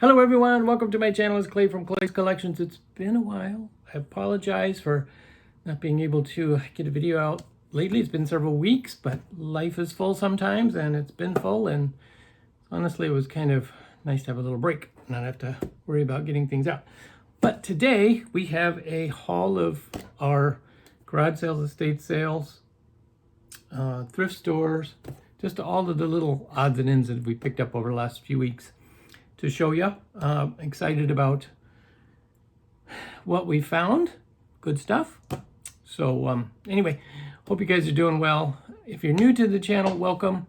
Hello everyone, welcome to my channel. It's Clay from Clay's Collections. It's been a while. I apologize for not being able to get a video out lately. It's been several weeks, but life is full sometimes, and it's been full, and honestly it was kind of nice to have a little break, not have to worry about getting things out. But today we have a haul of our garage sales, estate sales, thrift stores, just all of the little odds and ends that we picked up over the last few weeks to show you. Excited about what we found. Good stuff. So anyway, hope you guys are doing well. If you're new to the channel, welcome.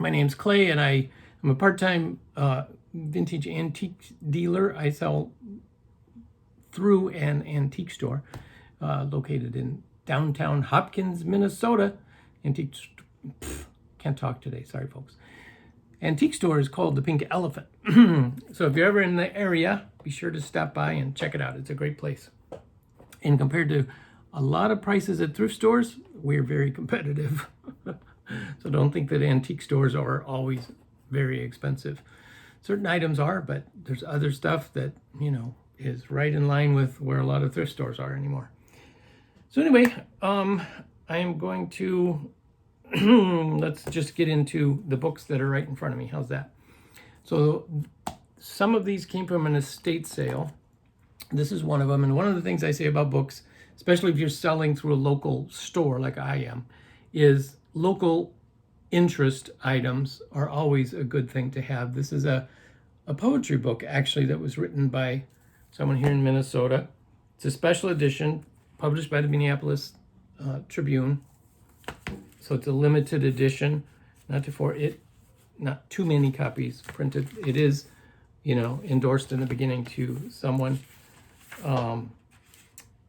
My name's Clay, and I'm a part-time vintage antique dealer. I sell through an antique store located in downtown Hopkins, Minnesota. Can't talk today, sorry folks. Antique store is called the Pink Elephant. So if you're ever in the area, be sure to stop by and check it out. It's a great place. And compared to a lot of prices at thrift stores, we're very competitive. So don't think that antique stores are always very expensive. Certain items are, but there's other stuff that, you know, is right in line with where a lot of thrift stores are anymore. So anyway, I am going to let's just get into the books that are right in front of me. How's that? So some of these came from an estate sale. This is one of them. And one of the things I say about books, especially if you're selling through a local store like I am, is local interest items are always a good thing to have. This is a poetry book, actually, that was written by someone here in Minnesota. It's a special edition published by the Minneapolis Tribune. So it's a limited edition, not too many copies printed. It is, you know, endorsed in the beginning to someone. So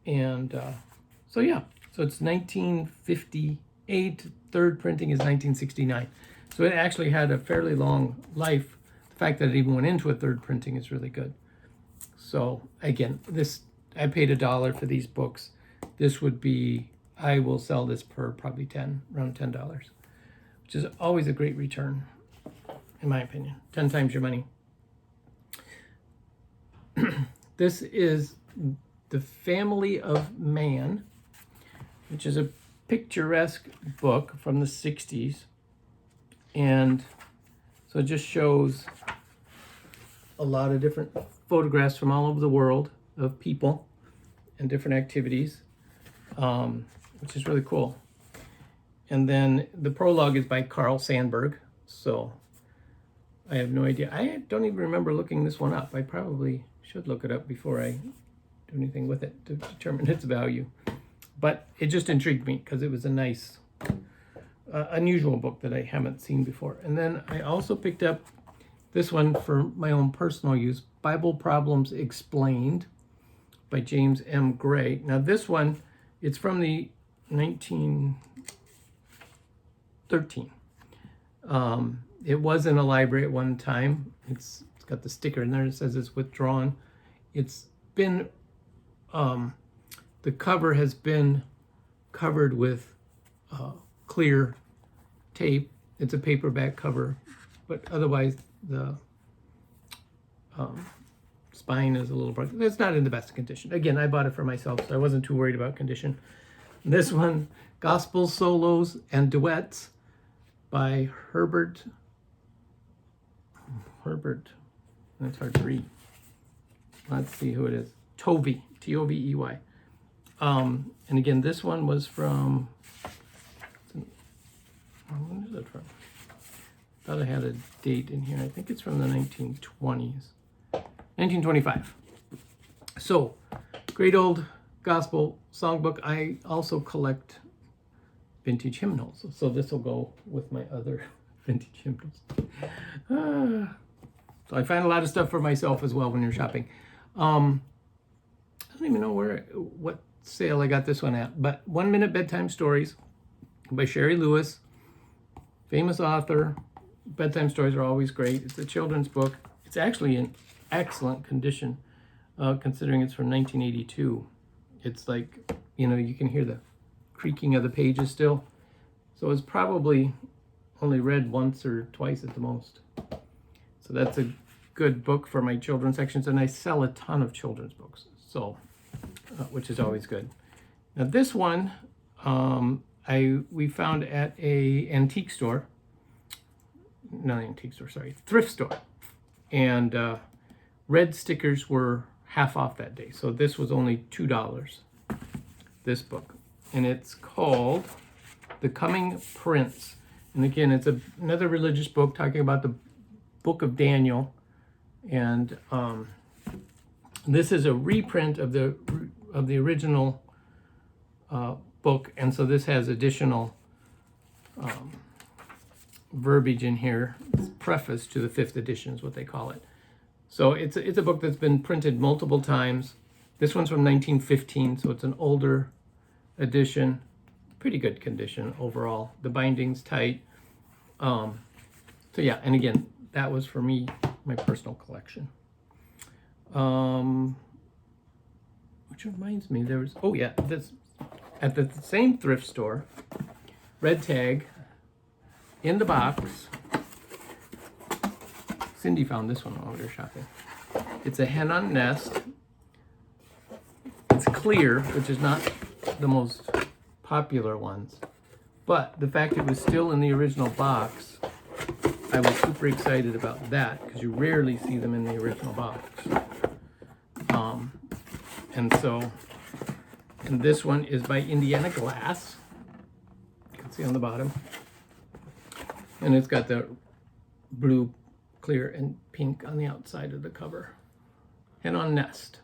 yeah, so it's 1958, third printing is 1969. So it actually had a fairly long life. The fact that it even went into a third printing is really good. So again, I paid $1 for these books. This would be, I will sell this per probably around $10, which is always a great return, in my opinion. 10 times your money. This is The Family of Man, which is a picturesque book from the 60s. And so it just shows a lot of different photographs from all over the world of people and different activities. Which is really cool. And then the prologue is by Carl Sandburg. So I have no idea. I don't even remember looking this one up. I probably should look it up before I do anything with it to determine its value. But it just intrigued me because it was a nice, unusual book that I haven't seen before. And then I also picked up this one for my own personal use, Bible Problems Explained by James M. Gray. Now this one, it's from the 1913. It was in a library at one time. It's got the sticker in there. It says it's withdrawn. It's been, the cover has been covered with clear tape. It's a paperback cover, but otherwise the spine is a little broken. It's not in the best condition. Again, I bought it for myself, so I wasn't too worried about condition. This one, Gospel Solos and Duets by Herbert, that's hard to read. Let's see who it is. Tovey, T-O-V-E-Y. And again, this one was from, when is it from? I thought I had a date in here. I think it's from the 1920s. 1925. So, great old gospel songbook. I also collect vintage hymnals, so this will go with my other vintage hymnals. So I find a lot of stuff for myself as well when you're shopping. I don't even know what sale I got this one at, but 1 Minute Bedtime Stories by Sherry Lewis, famous author. Bedtime stories are always great. It's a children's book. It's actually in excellent condition, considering it's from 1982. It's like, you know, you can hear the creaking of the pages still. So it's probably only read once or twice at the most. So that's a good book for my children's sections, and I sell a ton of children's books, so which is always good. Now this one we found at a antique store, not antique store, sorry, thrift store, and red stickers were half off that day, so this was only $2. This book, and it's called The Coming Prince, and again, it's another religious book talking about the book of Daniel, and this is a reprint of the original book, and so this has additional verbiage in here. It's preface to the 5th edition is what they call it. So it's a book that's been printed multiple times. This one's from 1915, so it's an older edition. Pretty good condition overall. The binding's tight. So yeah, and again, that was for me, my personal collection. Which reminds me, there was, oh yeah, this at the same thrift store, red tag in the box. Cindy found this one while we were shopping. It's a hen on nest. It's clear, which is not the most popular ones, but the fact it was still in the original box, I was super excited about that because you rarely see them in the original box. And this one is by Indiana Glass. You can see on the bottom. And it's got the blue, clear, and pink on the outside of the cover. And on nest.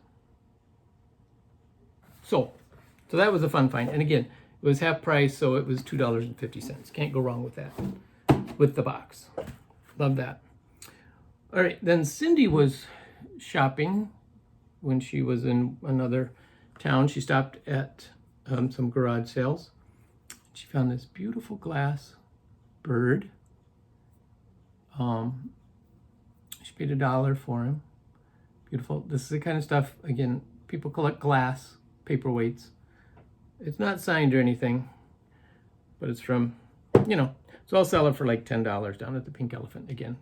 So that was a fun find. And again, it was half price, so it was $2.50. Can't go wrong with that. With the box. Love that. All right, then Cindy was shopping when she was in another town. She stopped at some garage sales. She found this beautiful glass bird. She paid $1 for him. Beautiful. This is the kind of stuff, again, people collect glass paperweights. It's not signed or anything, but it's from, so I'll sell it for like $10 down at the Pink Elephant. Again,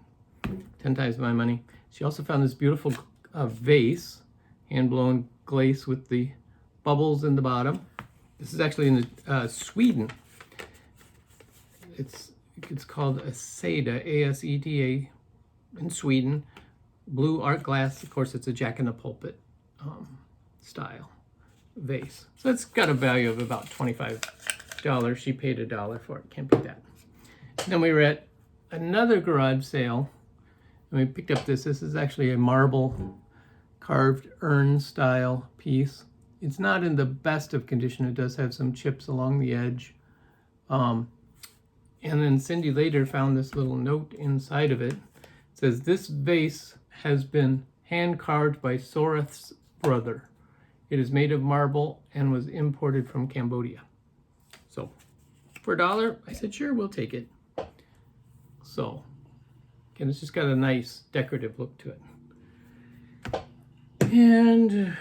10 times my money. She also found this beautiful vase, hand-blown glaze with the bubbles in the bottom. This is actually in Sweden. It's called a Aseda, A-S-E-D-A, in Sweden. Blue art glass. Of course, it's a Jack-in-the-Pulpit style vase. So it's got a value of about $25. She paid $1 for it. Can't beat that. Then we were at another garage sale, and we picked up this. This is actually a marble carved urn style piece. It's not in the best of condition. It does have some chips along the edge. And then Cindy later found this little note inside of it. It says, "This vase has been hand carved by Soreth's brother. It is made of marble and was imported from Cambodia." So for $1, I said, sure, we'll take it. So again, it's just got a nice decorative look to it. And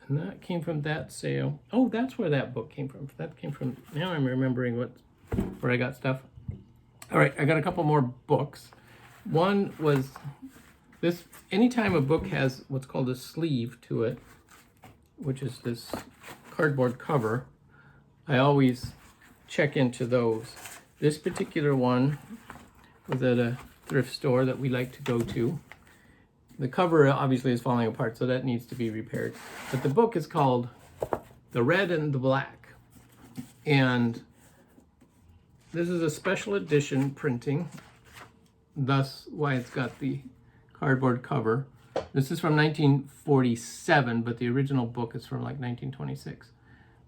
that came from that sale. Oh, that's where that book came from. That came from, now I'm remembering where I got stuff. All right, I got a couple more books. One was this, anytime a book has what's called a sleeve to it, which is this cardboard cover, I always check into those. This particular one was at a thrift store that we like to go to. The cover obviously is falling apart, so that needs to be repaired. But the book is called The Red and the Black. And this is a special edition printing, thus why it's got the cardboard cover. This is from 1947, but the original book is from like 1926.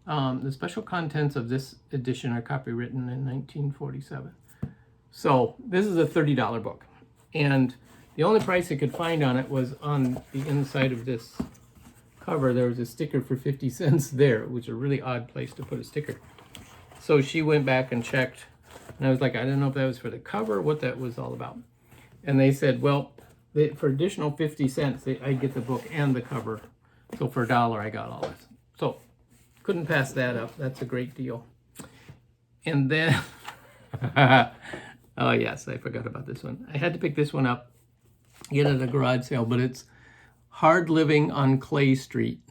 The special contents of this edition are copywritten in 1947. So this is a $30 book. And the only price I could find on it was on the inside of this cover. There was a sticker for 50 cents there, which is a really odd place to put a sticker. So she went back and checked, and I was like, I don't know if that was for the cover, what that was all about. And they said, well, for additional 50 cents, I get the book and the cover. So for $1, I got all this. So couldn't pass that up. That's a great deal. And then, oh yes, I forgot about this one. I had to pick this one up. get at a garage sale, but it's Hard Living on Clay Street.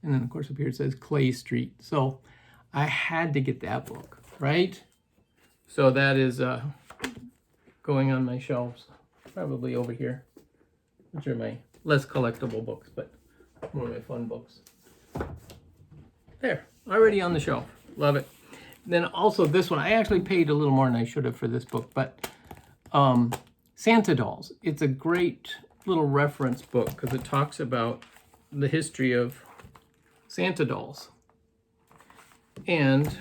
And then, of course, up here it says Clay Street. So I had to get that book, right? So that is going on my shelves, probably over here, which are my less collectible books, but more of my fun books. There, already on the shelf. Love it. Then also this one, I actually paid a little more than I should have for this book, but Santa Dolls. It's a great little reference book because it talks about the history of Santa dolls. And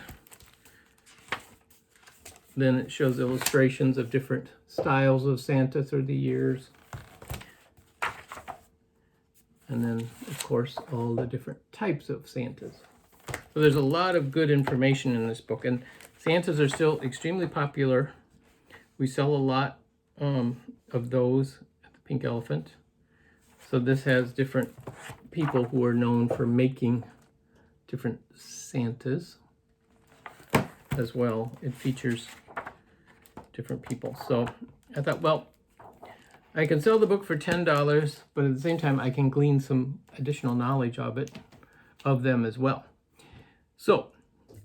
then it shows illustrations of different styles of Santa through the years. And then, of course, all the different types of Santas. So there's a lot of good information in this book. And Santas are still extremely popular. We sell a lot of those at the Pink Elephant. So this has different people who are known for making different Santas as well. It features different people. So I thought, well, I can sell the book for $10, but at the same time, I can glean some additional knowledge of them as well. So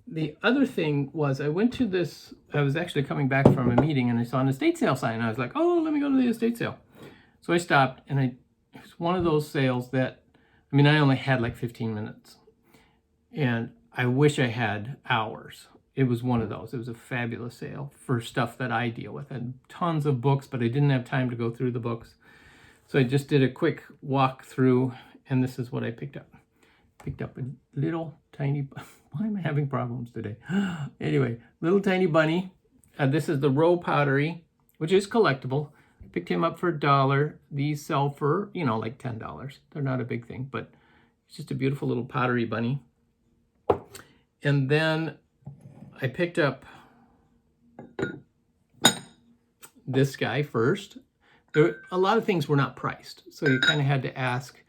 the other thing was I went to this, I was actually coming back from a meeting and I saw an estate sale sign. I was like, oh, let me go to the estate sale. So I stopped and it was one of those sales that, I mean, I only had like 15 minutes and I wish I had hours. It was one of those. It was a fabulous sale for stuff that I deal with. I had tons of books, but I didn't have time to go through the books. So I just did a quick walk through, and this is what I picked up. Picked up a little tiny, why am I having problems today? Anyway, little tiny bunny. This is the Row Pottery, which is collectible. Picked him up for $1. These sell for, you know, like $10. They're not a big thing, but it's just a beautiful little pottery bunny. And then I picked up this guy first. A lot of things were not priced, so you kind of had to ask,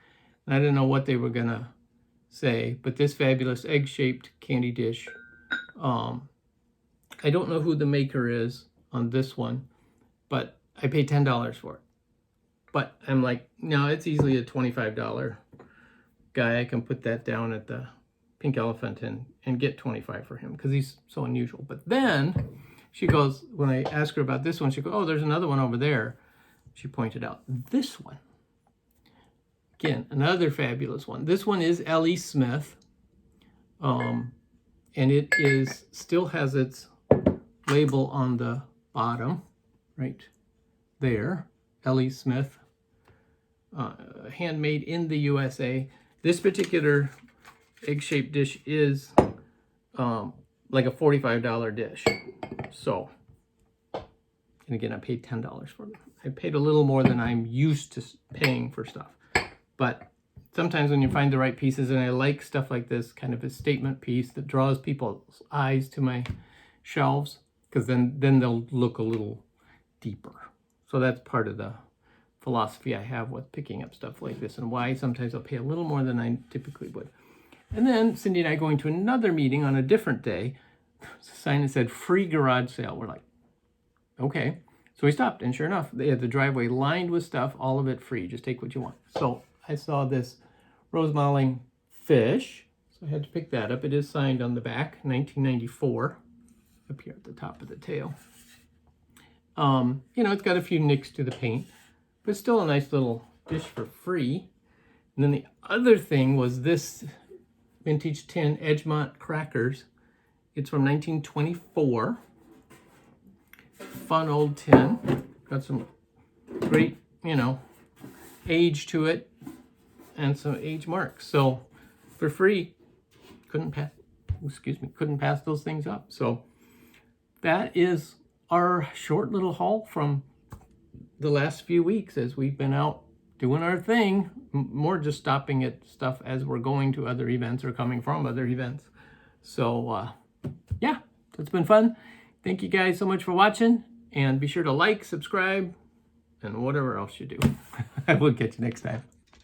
and I didn't know what they were gonna say, but this fabulous egg-shaped candy dish. I don't know who the maker is on this one, but I paid $10 for it. But I'm like, no, it's easily a $25 guy. I can put that down at the Pink Elephant and get $25 for him because he's so unusual. But then she goes, when I ask her about this one, she goes, oh, there's another one over there. She pointed out this one. Again, another fabulous one. This one is L.E. Smith. And it is still has its label on the bottom, right there. L.E. Smith, handmade in the USA. This particular egg-shaped dish is like a $45 dish. So, and again, I paid $10 for it. I paid a little more than I'm used to paying for stuff. But sometimes when you find the right pieces, and I like stuff like this, kind of a statement piece that draws people's eyes to my shelves, because then they'll look a little deeper. So that's part of the philosophy I have with picking up stuff like this and why sometimes I'll pay a little more than I typically would. And then Cindy and I going to another meeting on a different day, a sign that said free garage sale. We're like, okay. So we stopped, and sure enough, they had the driveway lined with stuff, all of it free. Just take what you want. So I saw this rosemalling fish, so I had to pick that up. It is signed on the back, 1994, up here at the top of the tail. You know, it's got a few nicks to the paint, but still a nice little dish for free. And then the other thing was this vintage tin Edgemont crackers. It's from 1924. Fun old tin. Got some great, you know, age to it and some age marks. So for free, couldn't pass those things up. So that is our short little haul from the last few weeks as we've been out doing our thing, more just stopping at stuff as we're going to other events or coming from other events. So yeah, it's been fun. Thank you guys so much for watching, and be sure to like, subscribe, and whatever else you do. I will catch you next time.